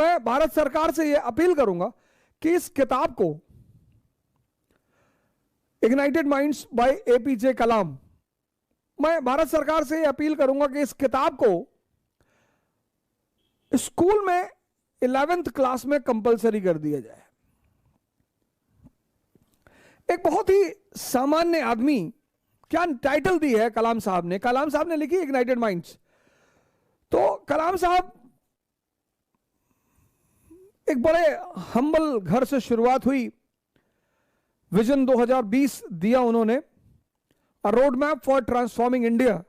मैं भारत सरकार से यह अपील करूंगा कि इस किताब को इग्नाइटेड माइंड्स बाय एपीजे कलाम, मैं भारत सरकार से यह अपील करूंगा कि इस किताब को स्कूल में 11th क्लास में कंपलसरी कर दिया जाए। एक बहुत ही सामान्य आदमी, क्या टाइटल दी है कलाम साहब ने? कलाम साहब ने लिखी इग्नाइटेड माइंड्स। तो कलाम साहब एक बड़े हम्बल घर से शुरुआत हुई। विजन 2020 दिया उन्होंने, a road map for transforming India.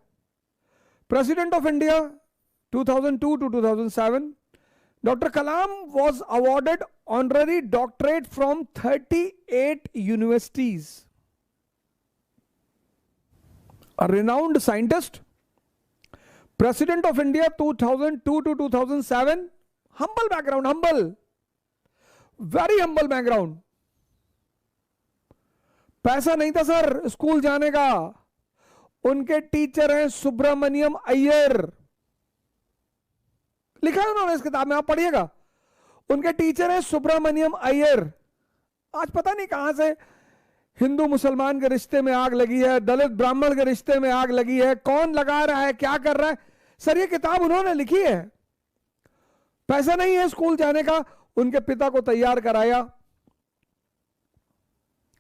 President of India 2002 to 2007। Dr. Kalam was awarded honorary doctorate from 38 universities. A renowned scientist, President of India 2002 to 2007. Humble background, humble, very humble background. पैसा नहीं था sir school जाने का। उनके teacher हैं सुब्रमण्यम अय्यर, लिखा है उन्होंने इस किताब में, आप पढ़िएगा। उनके टीचर हैं सुब्रमण्यम अय्यर। आज पता नहीं कहां से हिंदू मुसलमान के रिश्ते में आग लगी है, दलित ब्राह्मण के रिश्ते में आग लगी है, कौन लगा रहा है, क्या कर रहा है। सर ये किताब उन्होंने लिखी है। पैसा नहीं है स्कूल जाने का, उनके पिता को तैयार कराया,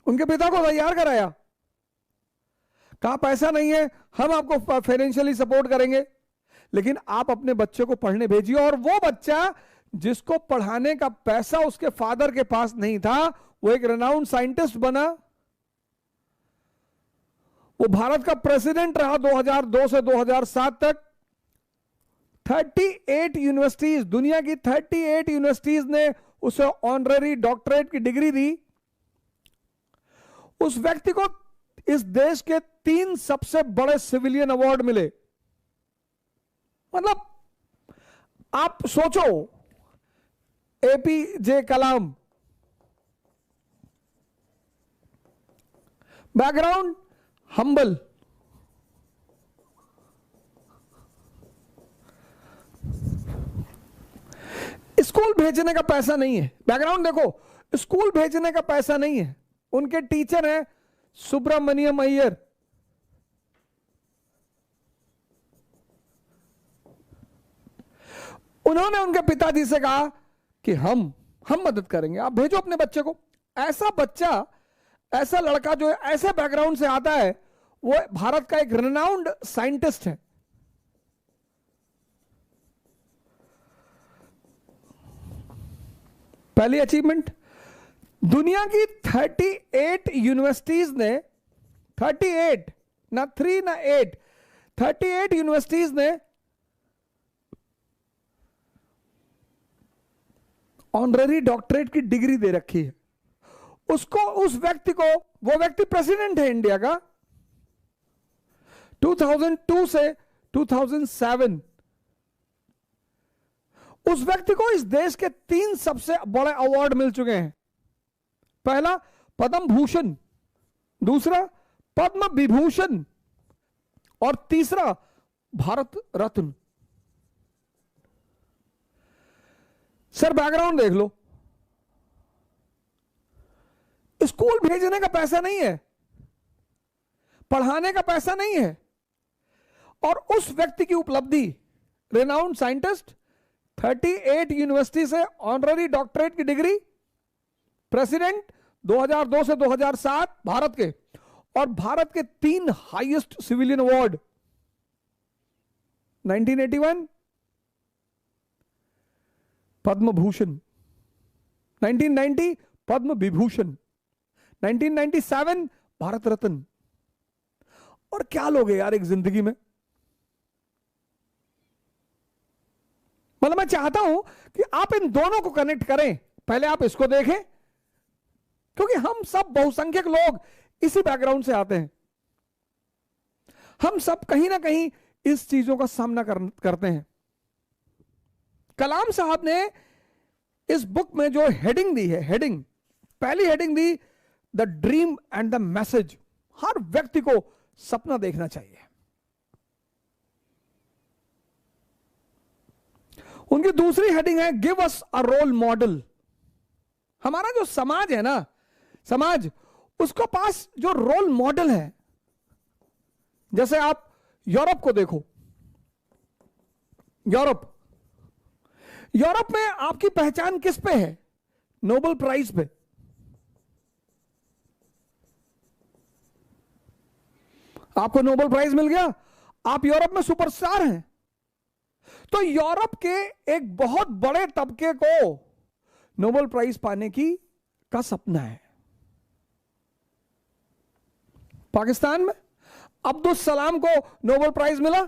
उनके पिता को तैयार कराया। कहा पैसा नहीं है, हम आपको फाइनेंशियली सपोर्ट करेंगे, लेकिन आप अपने बच्चे को पढ़ने भेजिए। और वो बच्चा जिसको पढ़ाने का पैसा उसके फादर के पास नहीं था, वो एक रेनाउंड साइंटिस्ट बना। वो भारत का प्रेसिडेंट रहा 2002 से 2007 तक। 38 यूनिवर्सिटीज, दुनिया की 38 यूनिवर्सिटीज ने उसे ऑनररी डॉक्टरेट की डिग्री दी। उस व्यक्ति को इस देश के 3 सबसे बड़े सिविलियन अवार्ड मिले। मतलब आप सोचो, एपीजे कलाम, बैकग्राउंड हम्बल, स्कूल भेजने का पैसा नहीं है। बैकग्राउंड देखो, स्कूल भेजने का पैसा नहीं है। उनके टीचर हैं सुब्रमण्यम अय्यर। उन्होंने उनके पिताजी से कहा कि हम मदद करेंगे, आप भेजो अपने बच्चे को। ऐसा बच्चा, ऐसा लड़का जो ऐसे बैकग्राउंड से आता है, वो भारत का एक रेनाउंड साइंटिस्ट है। पहली अचीवमेंट, दुनिया की 38 यूनिवर्सिटीज ने, 38 ना 3 ना 8, 38 यूनिवर्सिटीज ने ऑनररी डॉक्टरेट की डिग्री दे रखी है उसको, उस व्यक्ति को। वो व्यक्ति प्रेसिडेंट है इंडिया का 2002 से 2007। उस व्यक्ति को इस देश के 3 सबसे बड़े अवार्ड मिल चुके हैं। पहला पद्म भूषण, दूसरा पद्म विभूषण और तीसरा भारत रत्न। सर बैकग्राउंड देख लो, स्कूल भेजने का पैसा नहीं है, पढ़ाने का पैसा नहीं है, और उस व्यक्ति की उपलब्धि, रेनाउंड साइंटिस्ट, 38 यूनिवर्सिटी से ऑनररी डॉक्टरेट की डिग्री, प्रेसिडेंट 2002 से 2007 भारत के, और भारत के 3 highest civilian award, 1981 Padma Bhushan, 1990 Padma Vibhushan, 1997 Bharat Ratna. और क्या लोग हैं यार एक जिंदगी में। मतलब मैं चाहता हूं कि आप इन दोनों को कनेक्ट करें। पहले आप इसको देखें, क्योंकि हम सब बहुसंख्यक लोग इसी बैकग्राउंड से आते हैं। हम सब कहीं ना कहीं इस चीजों का सामना करते हैं। कलाम साहब ने इस बुक में जो हेडिंग दी है, हेडिंग, पहली हेडिंग दी the dream and the message. हर व्यक्ति को सपना देखना चाहिए। उनकी दूसरी हेडिंग है give us a role model. हमारा जो समाज है ना, समाज, उसको पास जो रोल मॉडल है, जैसे आप यूरोप को देखो, यूरोप में आपकी पहचान किस पे है? नोबेल प्राइज पे। आपको नोबेल प्राइज मिल गया, आप यूरोप में सुपरस्टार हैं। तो यूरोप के एक बहुत बड़े तबके को नोबेल प्राइज पाने का सपना है। पाकिस्तान में अब्दुल सलाम को नोबेल प्राइज मिला,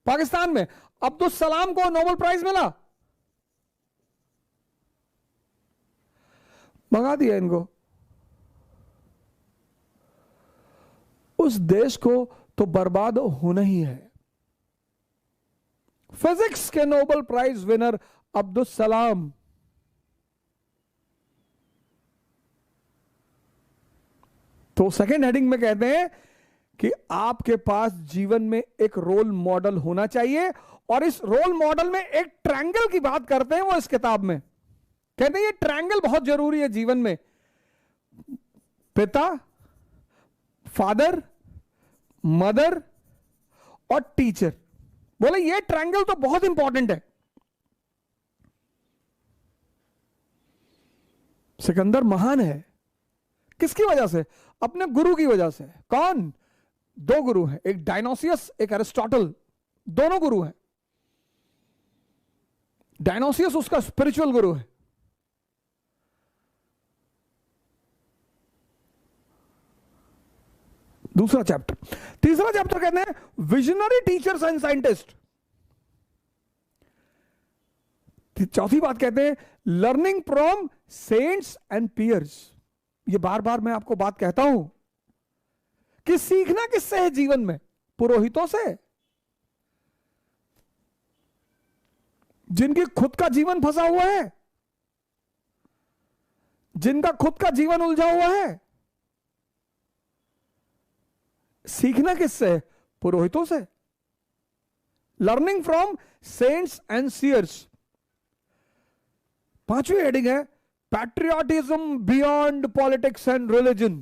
पाकिस्तान में अब्दुल सलाम को नोबेल प्राइज मिला, मंगा दिया इनको। उस देश को तो बर्बाद होना ही है। फिजिक्स के Nobel prize winner Abdul Salam, तो सेकेंड हेडिंग में कहते हैं कि आपके पास जीवन में एक रोल मॉडल होना चाहिए, और इस रोल मॉडल में एक ट्रायंगल की बात करते हैं वो इस किताब में। कहते हैं ये ट्रायंगल बहुत जरूरी है जीवन में, पिता, फादर, मदर और टीचर। बोले ये ट्रायंगल तो बहुत इंपॉर्टेंट है। सिकंदर महान है, किसकी वजह से? अपने गुरु की वजह से। कौन? दो गुरु हैं, एक डायनोसियस, एक एरिस्टोटल, दोनों गुरु हैं। डायनोसियस उसका स्पिरिचुअल गुरु है। दूसरा चैप्टर। तीसरा चैप्टर कहते हैं विजनरी टीचर्स एंड साइंटिस्ट। चौथी बात कहते हैं learning from saints and peers. ये बार बार मैं आपको बात कहता हूं कि सीखना किससे है जीवन में? पुरोहितों से, जिनकी खुद का जीवन फंसा हुआ है, जिनका खुद का जीवन उलझा हुआ है। सीखना किससे है? पुरोहितों से। Learning from saints and seers. पांचवी हेडिंग है patriotism beyond politics and religion.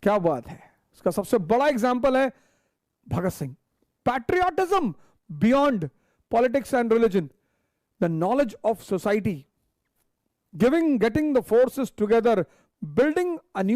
क्या बात है! इसका सबसे बड़ा एग्जांपल है Bhagat Singh. Patriotism beyond politics and religion, the knowledge of society, getting the forces together, building a new